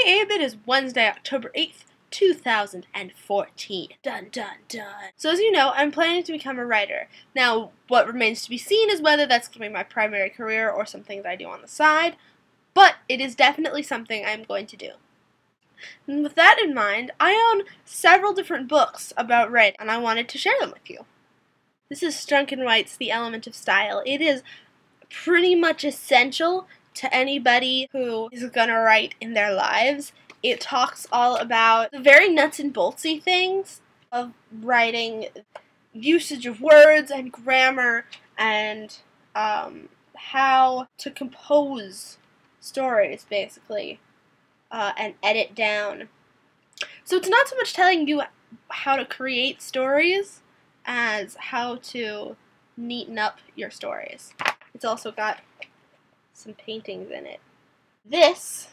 Hey Abe, it is Wednesday, October 8th, 2014. Dun dun dun. So as you know, I'm planning to become a writer. Now, what remains to be seen is whether that's going to be my primary career or something that I do on the side, but it is definitely something I'm going to do. And with that in mind, I own several different books about writing, and I wanted to share them with you. This is Strunken White's The Element of Style. It is pretty much essential to anybody who is gonna write in their lives. It talks all about the very nuts and boltsy things of writing, usage of words and grammar, and how to compose stories, basically, and edit down. So it's not so much telling you how to create stories as how to neaten up your stories. It's also got some paintings in it. This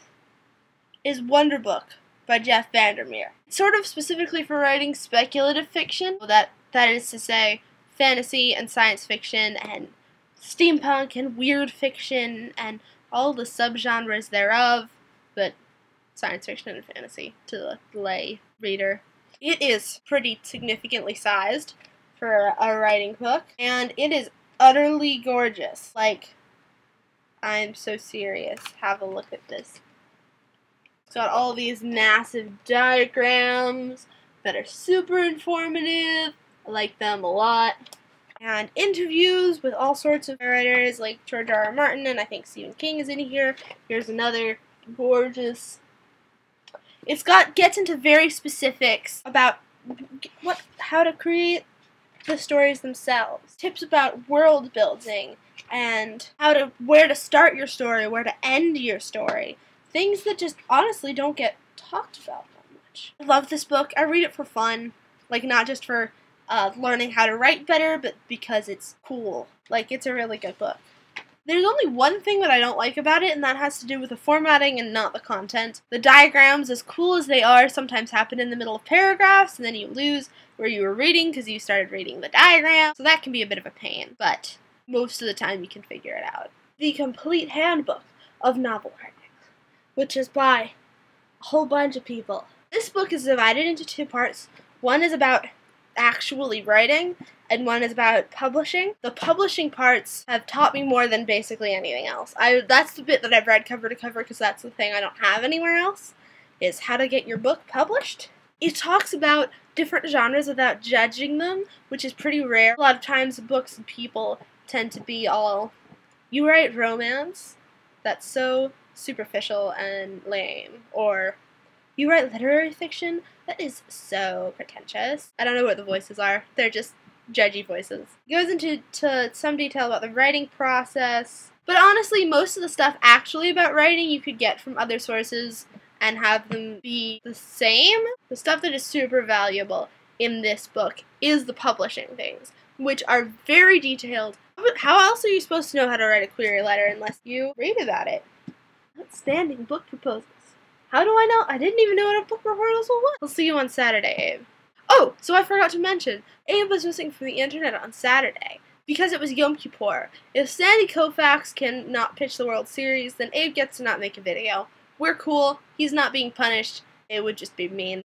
is Wonder Book by Jeff Vandermeer. It's sort of specifically for writing speculative fiction. That is to say, fantasy and science fiction and steampunk and weird fiction and all the subgenres thereof, but science fiction and fantasy to the lay reader. It is pretty significantly sized for a writing book, and it is utterly gorgeous. Like, I'm so serious. Have a look at this. It's got all these massive diagrams that are super informative. I like them a lot. And interviews with all sorts of writers like George R.R. Martin, and I think Stephen King is in here. Here's another gorgeous. It's gets into very specifics about how to create the stories themselves. Tips about world building and where to start your story, where to end your story. Things that just honestly don't get talked about that much. I love this book. I read it for fun. Like, not just for learning how to write better, but because it's cool. Like, it's a really good book. There's only one thing that I don't like about it, and that has to do with the formatting and not the content. The diagrams, as cool as they are, sometimes happen in the middle of paragraphs, and then you lose where you were reading because you started reading the diagram. So that can be a bit of a pain, but most of the time you can figure it out. The Complete Handbook of Novel Writing, which is by a whole bunch of people. This book is divided into two parts. One is about actually writing, and one is about publishing. The publishing parts have taught me more than basically anything else. That's the bit that I've read cover to cover because that's the thing I don't have anywhere else, is how to get your book published. It talks about different genres without judging them, which is pretty rare. A lot of times books and people tend to be all, you write romance? That's so superficial and lame. Or, you write literary fiction? That is so pretentious. I don't know what the voices are. They're just judgy voices. It goes into some detail about the writing process. But honestly, most of the stuff actually about writing you could get from other sources and have them be the same. The stuff that is super valuable in this book is the publishing things, which are very detailed. How else are you supposed to know how to write a query letter unless you read about it? Outstanding book proposals. How do I know? I didn't even know what a book proposal was. I'll see you on Saturday, Abe. Oh, so I forgot to mention, Abe was missing from the internet on Saturday because it was Yom Kippur. If Sandy Koufax can not pitch the World Series, then Abe gets to not make a video. We're cool. He's not being punished. It would just be mean.